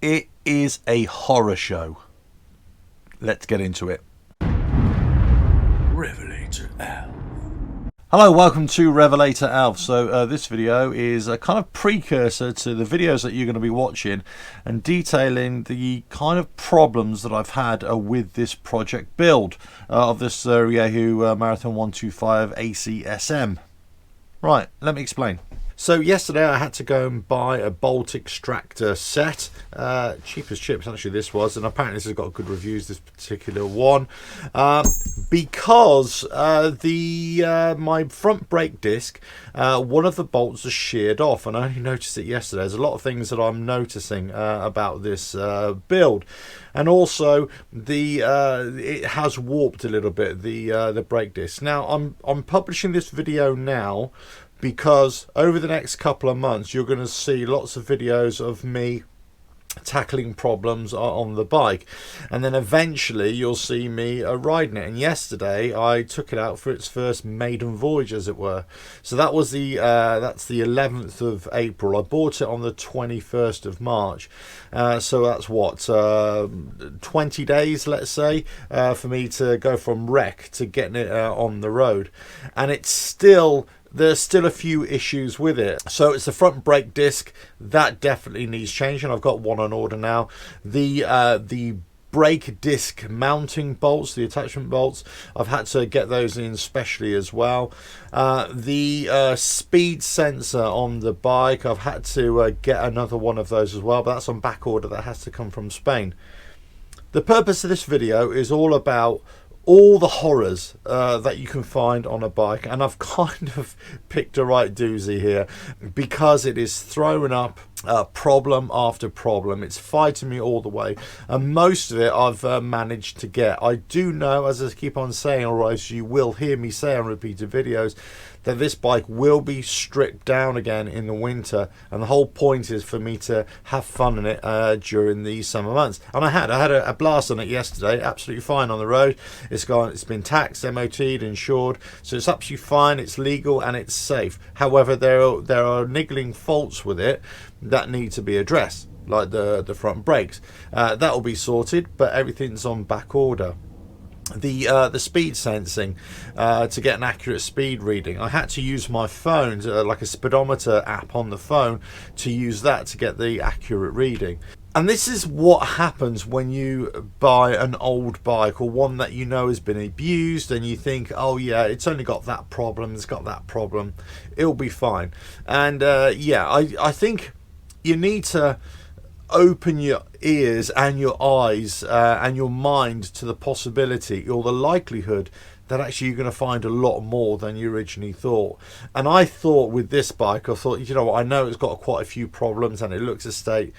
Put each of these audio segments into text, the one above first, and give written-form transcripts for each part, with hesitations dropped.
It is a horror show. Let's get into it. RevelatorAlf. Hello, welcome to RevelatorAlf. So this video is a kind of precursor to the videos that you're going to be watching and detailing the kind of problems that I've had with this project build of this Rieju Marathon 125 ACSM. Right, let me explain. So yesterday I had to go and buy a bolt extractor set, cheap as chips actually this was, and apparently this has got good reviews, this particular one, because my front brake disc, one of the bolts is sheared off, and I only noticed it yesterday. There's a lot of things that I'm noticing about this build, and also it has warped a little bit, the brake disc. Now I'm publishing this video now because over the next couple of months you're going to see lots of videos of me tackling problems on the bike, and then eventually you'll see me riding it. And yesterday I took it out for its first maiden voyage, as it were. So that was that's the 11th of April. I bought it on the 21st of March, so that's what 20 days, let's say, for me to go from wreck to getting it on the road, and there's still a few issues with it. So it's the front brake disc that definitely needs changing. I've got one on order now. The brake disc mounting bolts, the attachment bolts, I've had to get those in specially as well. The speed sensor on the bike, I've had to get another one of those as well, but that's on back order. That has to come from Spain. The purpose of this video is all about all the horrors that you can find on a bike, and I've kind of picked a right doozy here because it is throwing up problem after problem. It's fighting me all the way, and most of it I've managed to get. I do know, as I keep on saying, or as you will hear me say on repeated videos, that this bike will be stripped down again in the winter, and the whole point is for me to have fun in it during the summer months. And I had a blast on it yesterday, absolutely fine on the road. It's been taxed, MOT'd, insured, so it's absolutely fine, it's legal and it's safe. However, there are niggling faults with it that need to be addressed, like the front brakes. That will be sorted, but everything's on back order. The speed sensing, to get an accurate speed reading, I had to use my phone, like a speedometer app on the phone, to use that to get the accurate reading. And this is what happens when you buy an old bike, or one that you know has been abused, and you think, oh yeah, it's only got that problem, it's got that problem, it'll be fine. And yeah, I think you need to open your ears and your eyes and your mind to the possibility, or the likelihood, that actually you're going to find a lot more than you originally thought. And I thought with this bike, I thought, you know what, I know it's got quite a few problems and it looks a state,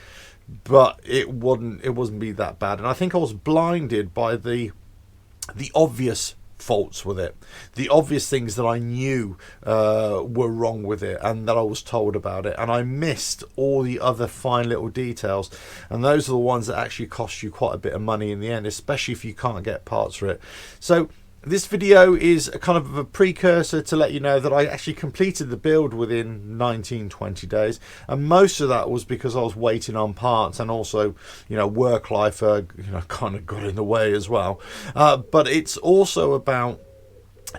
but it wasn't be that bad. And I think I was blinded by the obvious faults with it, the obvious things that I knew were wrong with it and that I was told about it, and I missed all the other fine little details, and those are the ones that actually cost you quite a bit of money in the end, especially if you can't get parts for it. So this video is a kind of a precursor to let you know that I actually completed the build within 19-20 days, and most of that was because I was waiting on parts, and also, you know, work life kind of got in the way as well. But it's also about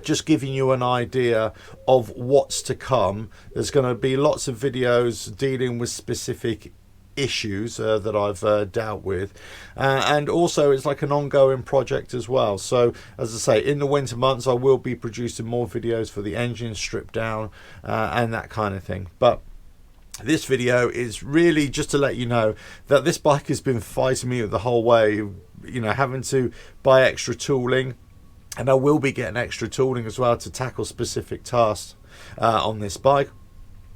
just giving you an idea of what's to come. There's going to be lots of videos dealing with specific issues that I've dealt with, and also it's like an ongoing project as well. So as I say, in the winter months I will be producing more videos for the engine stripped down and that kind of thing. But this video is really just to let you know that this bike has been fighting me the whole way, you know, having to buy extra tooling, and I will be getting extra tooling as well to tackle specific tasks on this bike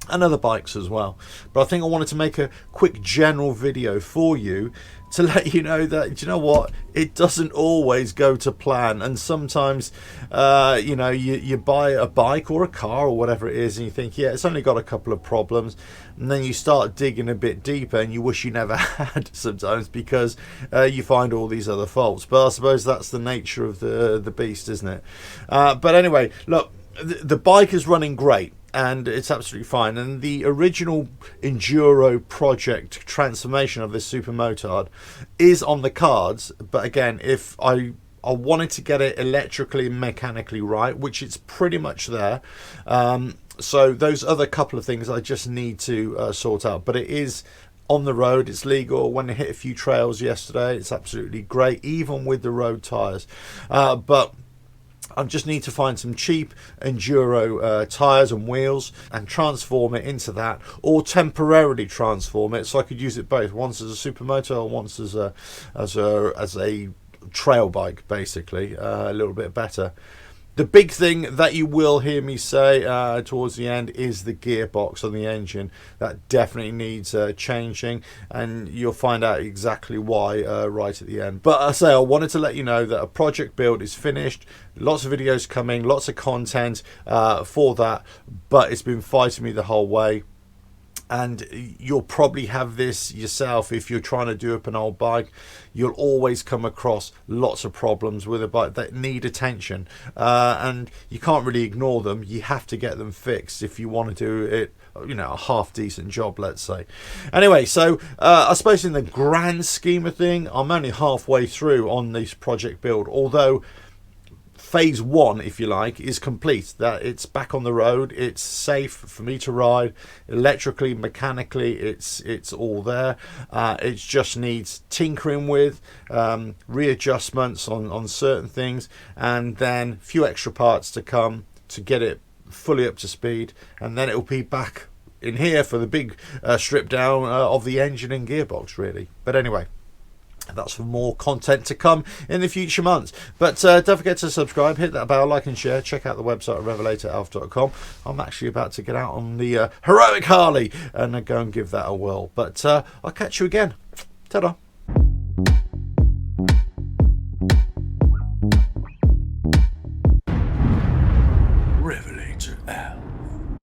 and other bikes as well. But I think I wanted to make a quick general video for you to let you know that, you know what, it doesn't always go to plan, and sometimes you know, you buy a bike or a car or whatever it is and you think, yeah, it's only got a couple of problems, and then you start digging a bit deeper and you wish you never had sometimes, because you find all these other faults. But I suppose that's the nature of the beast, isn't it? But anyway, look, the bike is running great. and it's absolutely fine. And the original Enduro project transformation of this supermotard is on the cards, but again, if I wanted to get it electrically and mechanically right, which it's pretty much there. So those other couple of things I just need to sort out, but it is on the road, it's legal. When I hit a few trails yesterday, it's absolutely great, even with the road tyres. But I just need to find some cheap enduro tyres and wheels and transform it into that, or temporarily transform it so I could use it both, once as a supermoto or once as a trail bike, basically, a little bit better. The big thing that you will hear me say towards the end is the gearbox on the engine. That definitely needs changing, and you'll find out exactly why right at the end. But I say, I wanted to let you know that a project build is finished. Lots of videos coming, lots of content for that, but it's been fighting me the whole way. And you'll probably have this yourself if you're trying to do up an old bike. You'll always come across lots of problems with a bike that need attention, and you can't really ignore them. You have to get them fixed if you want to do it, you know, a half decent job, let's say. Anyway, so I suppose in the grand scheme of thing, I'm only halfway through on this project build, although phase one, if you like, is complete. That it's back on the road, it's safe for me to ride, electrically, mechanically, it's all there. It just needs tinkering with, readjustments on certain things, and then a few extra parts to come to get it fully up to speed, and then it'll be back in here for the big strip down of the engine and gearbox, really. But anyway, that's for more content to come in the future months. But don't forget to subscribe, hit that bell, like and share. Check out the website at RevelatorAlf.com. I'm actually about to get out on the heroic Harley and go and give that a whirl. But I'll catch you again. Ta-da.